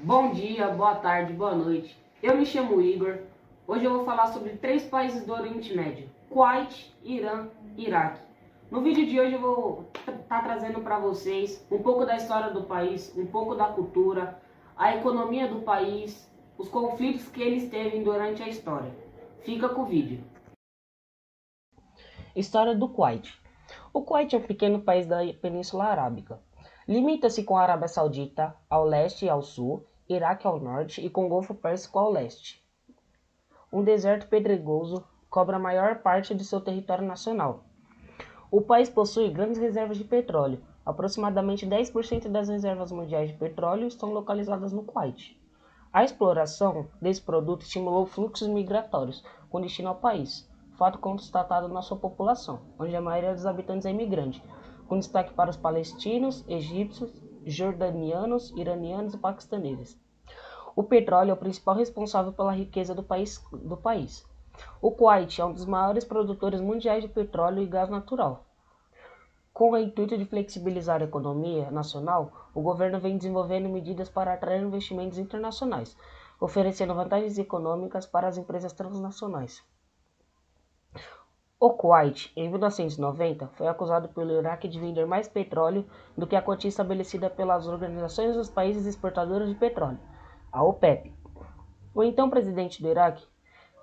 Bom dia, boa tarde, boa noite. Eu me chamo Igor. Hoje eu vou falar sobre 3 países do Oriente Médio: Kuwait, Irã e Iraque. No vídeo de hoje eu vou estar trazendo para vocês um pouco da história do país, um pouco da cultura, a economia do país, os conflitos que eles teve durante a história. Fica com o vídeo. História do Kuwait. O Kuwait é um pequeno país da Península Arábica. Limita-se com a Arábia Saudita ao leste e ao sul, Iraque ao norte e com o Golfo Pérsico ao leste. Um deserto pedregoso cobre a maior parte de seu território nacional. O país possui grandes reservas de petróleo. Aproximadamente 10% das reservas mundiais de petróleo estão localizadas no Kuwait. A exploração desse produto estimulou fluxos migratórios com destino ao país, fato constatado na sua população, onde a maioria dos habitantes é imigrante, com destaque para os palestinos, egípcios, jordanianos, iranianos e paquistaneses. O petróleo é o principal responsável pela riqueza do país. O Kuwait é um dos maiores produtores mundiais de petróleo e gás natural. Com o intuito de flexibilizar a economia nacional, o governo vem desenvolvendo medidas para atrair investimentos internacionais, oferecendo vantagens econômicas para as empresas transnacionais. O Kuwait, em 1990, foi acusado pelo Iraque de vender mais petróleo do que a quantia estabelecida pelas Organizações dos Países Exportadores de Petróleo, a OPEP. O então presidente do Iraque,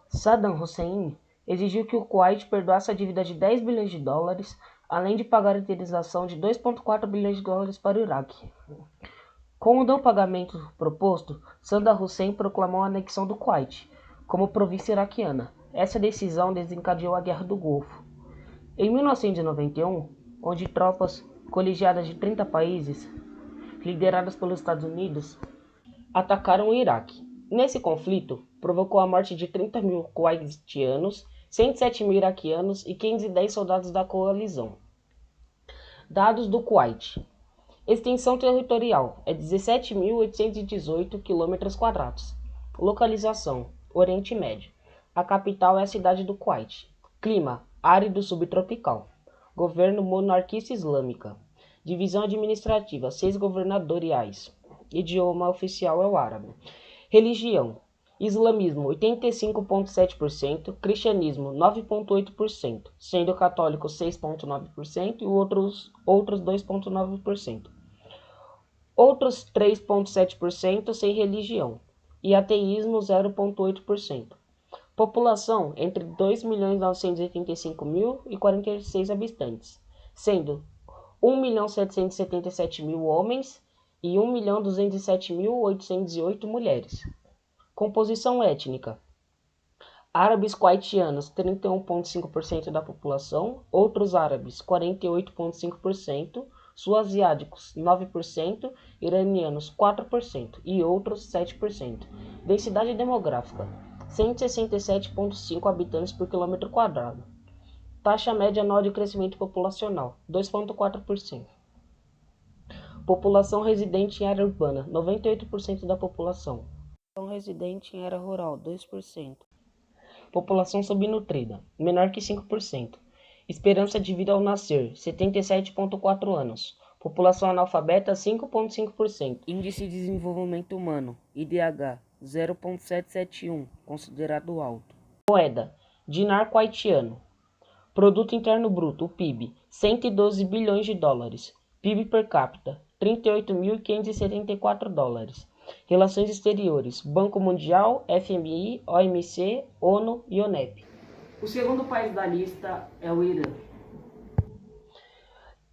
Saddam Hussein, exigiu que o Kuwait perdoasse a dívida de 10 bilhões de dólares, além de pagar a indenização de 2,4 bilhões de dólares para o Iraque. Com o não pagamento proposto, Saddam Hussein proclamou a anexão do Kuwait como província iraquiana. Essa decisão desencadeou a Guerra do Golfo. Em 1991, onde tropas colegiadas de 30 países, lideradas pelos Estados Unidos, atacaram o Iraque. Nesse conflito, provocou a morte de 30 mil kuwaitianos, 107 mil iraquianos e 510 soldados da coalizão. Dados do Kuwait. Extensão territorial é 17.818 km². Localização: Oriente Médio. A capital é a cidade do Kuwait. Clima: árido subtropical. Governo monarquista islâmica. Divisão administrativa: 6 governadoriais. Idioma oficial é o árabe. Religião: islamismo 85,7%, cristianismo 9,8%, sendo católico 6,9% e outros 2,9%. Outros 3,7% sem religião e ateísmo 0,8%. População entre 2.985.000 e 46 habitantes, sendo 1.777.000 homens e 1.207.808 mulheres. Composição étnica: árabes kuwaitianos 31,5% da população, outros árabes 48,5%, sul-asiáticos 9%, iranianos 4% e outros 7%. Densidade demográfica: 167,5 habitantes por quilômetro quadrado. Taxa média anual de crescimento populacional 2,4%. População residente em área urbana 98% da população. População residente em área rural 2%. População subnutrida menor que 5%. Esperança de vida ao nascer 77,4 anos. População analfabeta 5,5%. Índice de desenvolvimento humano IDH 0,771, considerado alto. Moeda: dinar kuwaitiano. Produto Interno Bruto, o PIB, 112 bilhões de dólares. PIB per capita, 38.574 dólares. Relações exteriores: Banco Mundial, FMI, OMC, ONU e ONEP. O segundo país da lista é o Irã.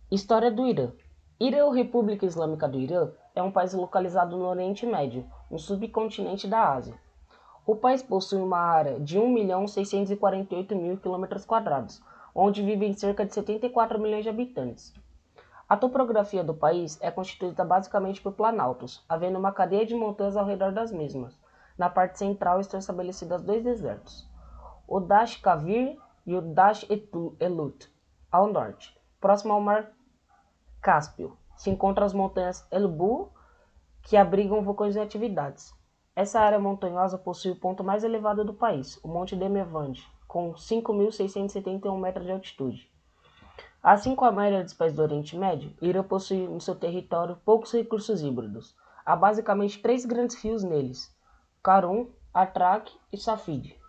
História do Irã. Irã, ou República Islâmica do Irã, é um país localizado no Oriente Médio, um subcontinente da Ásia. O país possui uma área de 1.648.000 km², onde vivem cerca de 74 milhões de habitantes. A topografia do país é constituída basicamente por planaltos, havendo uma cadeia de montanhas ao redor das mesmas. Na parte central estão estabelecidos 2 desertos, o Dasht Kavir e o Dasht Elut, ao norte. Próximo ao mar Cáspio, se encontram as montanhas Elbu, que abrigam vulcões em atividades. Essa área montanhosa possui o ponto mais elevado do país, o Monte Demevand, com 5.671 metros de altitude. Assim como a maioria dos países do Oriente Médio, o Irã possui no seu território poucos recursos híbridos. Há basicamente 3 grandes rios neles: Karun, Atrak e Safid.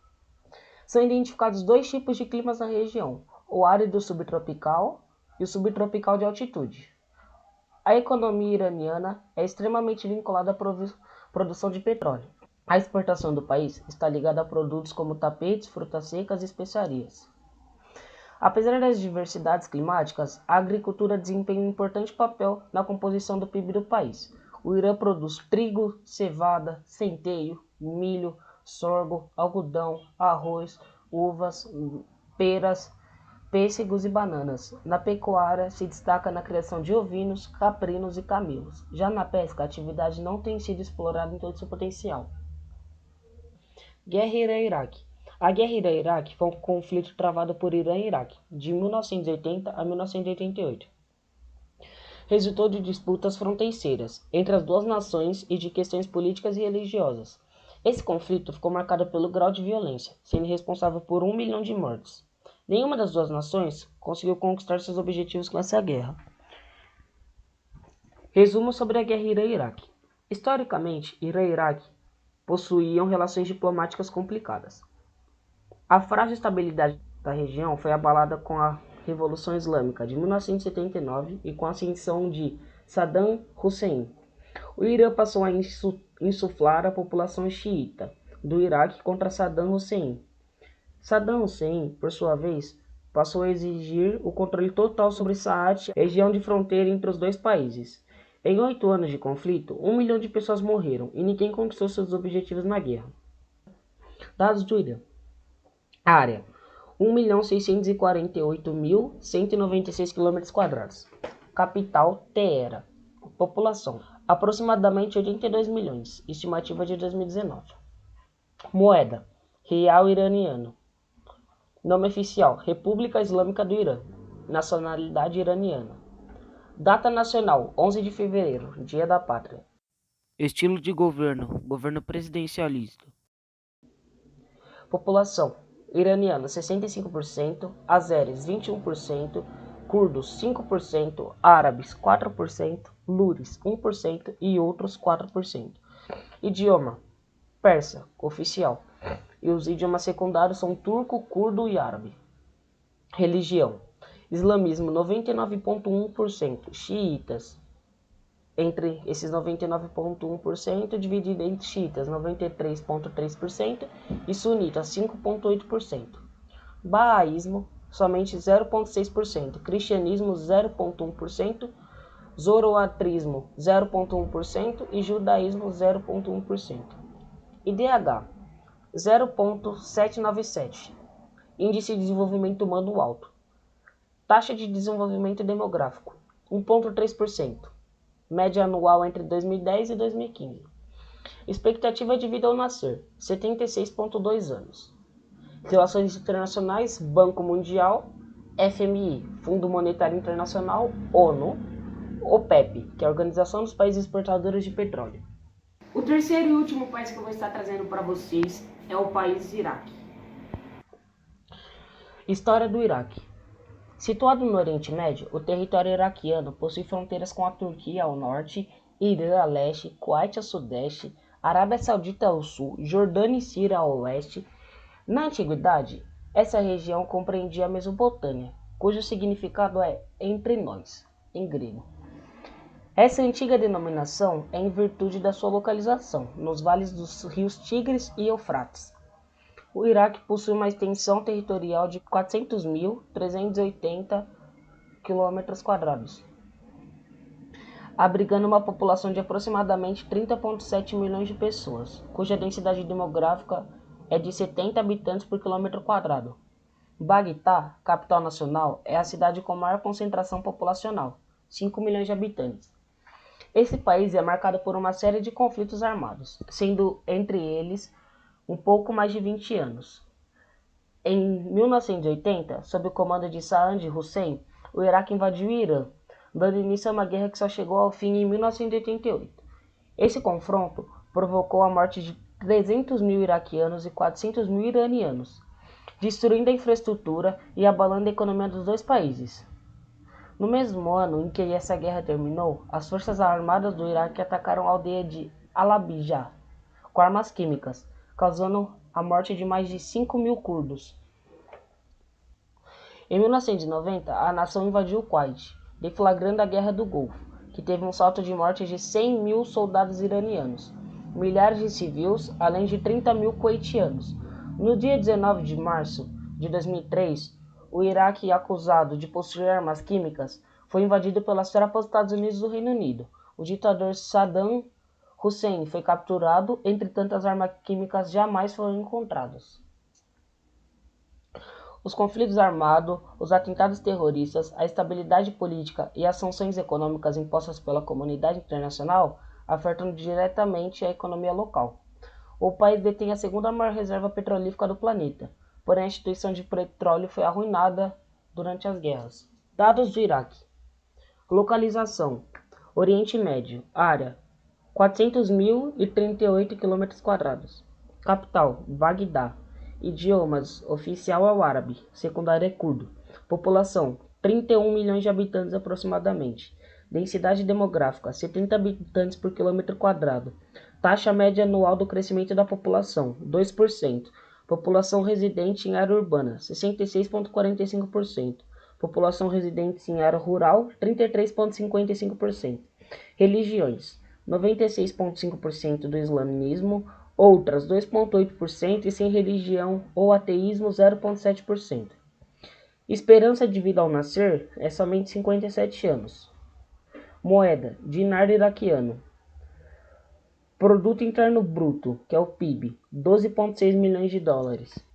São identificados 2 tipos de climas na região: o árido subtropical e o subtropical de altitude. A economia iraniana é extremamente vinculada à produção de petróleo. A exportação do país está ligada a produtos como tapetes, frutas secas e especiarias. Apesar das diversidades climáticas, a agricultura desempenha um importante papel na composição do PIB do país. O Irã produz trigo, cevada, centeio, milho, sorgo, algodão, arroz, uvas, peras, pêssegos e bananas. Na pecuária, se destaca na criação de ovinos, caprinos e camelos. Já na pesca, a atividade não tem sido explorada em todo seu potencial. Guerra Irã-Iraque. A Guerra Irã-Iraque foi um conflito travado por Irã e Iraque, de 1980 a 1988. Resultou de disputas fronteiras entre as duas nações e de questões políticas e religiosas. Esse conflito ficou marcado pelo grau de violência, sendo responsável por 1 milhão de mortes. Nenhuma das duas nações conseguiu conquistar seus objetivos com essa guerra. Resumo sobre a Guerra Irã-Iraque. Historicamente, Irã e Iraque possuíam relações diplomáticas complicadas. A frágil estabilidade da região foi abalada com a Revolução Islâmica de 1979 e com a ascensão de Saddam Hussein. O Irã passou a insuflar a população xiita do Iraque contra Saddam Hussein. Saddam Hussein, por sua vez, passou a exigir o controle total sobre Saad, região de fronteira entre os dois países. Em 8 anos de conflito, 1 milhão de pessoas morreram e ninguém conquistou seus objetivos na guerra. Dados do Irã. Área: 1.648.196 km². Capital: Teherã. População: aproximadamente 82 milhões, estimativa de 2019. Moeda: Real iraniano. Nome oficial: República Islâmica do Irã. Nacionalidade iraniana. Data nacional: 11 de fevereiro, Dia da Pátria. Estilo de governo: governo presidencialista. População: iranianos 65%, azeres 21%, curdos 5%, árabes 4%, lures 1% e outros 4%. Idioma: persa, oficial. E os idiomas secundários são turco, curdo e árabe. Religião: islamismo 99,1%, xiitas. Entre esses 99,1%, dividido entre xiitas 93,3% e sunitas 5,8%. Bahaísmo somente 0,6%, cristianismo 0,1%, zoroatrismo 0,1% e judaísmo 0,1%. IDH 0,797. Índice de Desenvolvimento Humano alto. Taxa de Desenvolvimento Demográfico 1,3%. Média anual entre 2010 e 2015. Expectativa de vida ao nascer, 76,2 anos. Relações internacionais, Banco Mundial, FMI, Fundo Monetário Internacional, ONU, OPEP, que é a Organização dos Países Exportadores de Petróleo. O terceiro e último país que eu vou estar trazendo para vocês é o país Iraque. História do Iraque. Situado no Oriente Médio, o território iraquiano possui fronteiras com a Turquia ao norte, Irã a leste, Kuwait a sudeste, Arábia Saudita ao sul, Jordânia e Síria ao oeste. Na antiguidade, essa região compreendia a Mesopotâmia, cujo significado é entre nós, em grego. Essa antiga denominação é em virtude da sua localização, nos vales dos rios Tigres e Eufrates. O Iraque possui uma extensão territorial de 400.380 km², abrigando uma população de aproximadamente 30,7 milhões de pessoas, cuja densidade demográfica é de 70 habitantes por quilômetro quadrado. Bagdá, capital nacional, é a cidade com maior concentração populacional, 5 milhões de habitantes. Esse país é marcado por uma série de conflitos armados, sendo entre eles um pouco mais de 20 anos. Em 1980, sob o comando de Saddam Hussein, o Iraque invadiu o Irã, dando início a uma guerra que só chegou ao fim em 1988. Esse confronto provocou a morte de 300 mil iraquianos e 400 mil iranianos, destruindo a infraestrutura e abalando a economia dos dois países. No mesmo ano em que essa guerra terminou, as forças armadas do Iraque atacaram a aldeia de Halabja com armas químicas, causando a morte de mais de 5.000 curdos. Em 1990, a nação invadiu o Kuwait, deflagrando a Guerra do Golfo, que teve um salto de mortes de 100.000 soldados iranianos, milhares de civis, além de 30.000 kuwaitianos. No dia 19 de março de 2003, o Iraque, acusado de possuir armas químicas, foi invadido pelas tropas dos Estados Unidos e do Reino Unido. O ditador Saddam Hussein foi capturado, entretanto as armas químicas jamais foram encontradas. Os conflitos armados, os atentados terroristas, a instabilidade política e as sanções econômicas impostas pela comunidade internacional afetam diretamente a economia local. O país detém a segunda maior reserva petrolífera do planeta, porém a instituição de petróleo foi arruinada durante as guerras. Dados do Iraque. Localização: Oriente Médio. Área: 400.038 km². Capital: Bagdá. Idiomas: oficial é o árabe, secundário é curdo. População: 31 milhões de habitantes aproximadamente. Densidade demográfica: 70 habitantes por quilômetro quadrado. Taxa média anual do crescimento da população: 2%. População residente em área urbana: 66,45%. População residente em área rural: 33,55%. Religiões: 96,5% do islamismo, outras 2,8% e sem religião ou ateísmo 0,7%. Esperança de vida ao nascer é somente 57 anos. Moeda: dinar iraquiano. Produto Interno Bruto, que é o PIB, 12,6 milhões de dólares.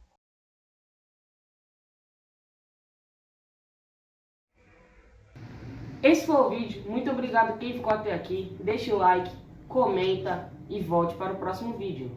Esse foi o vídeo. Muito obrigado quem ficou até aqui. Deixa o like, comenta e volte para o próximo vídeo.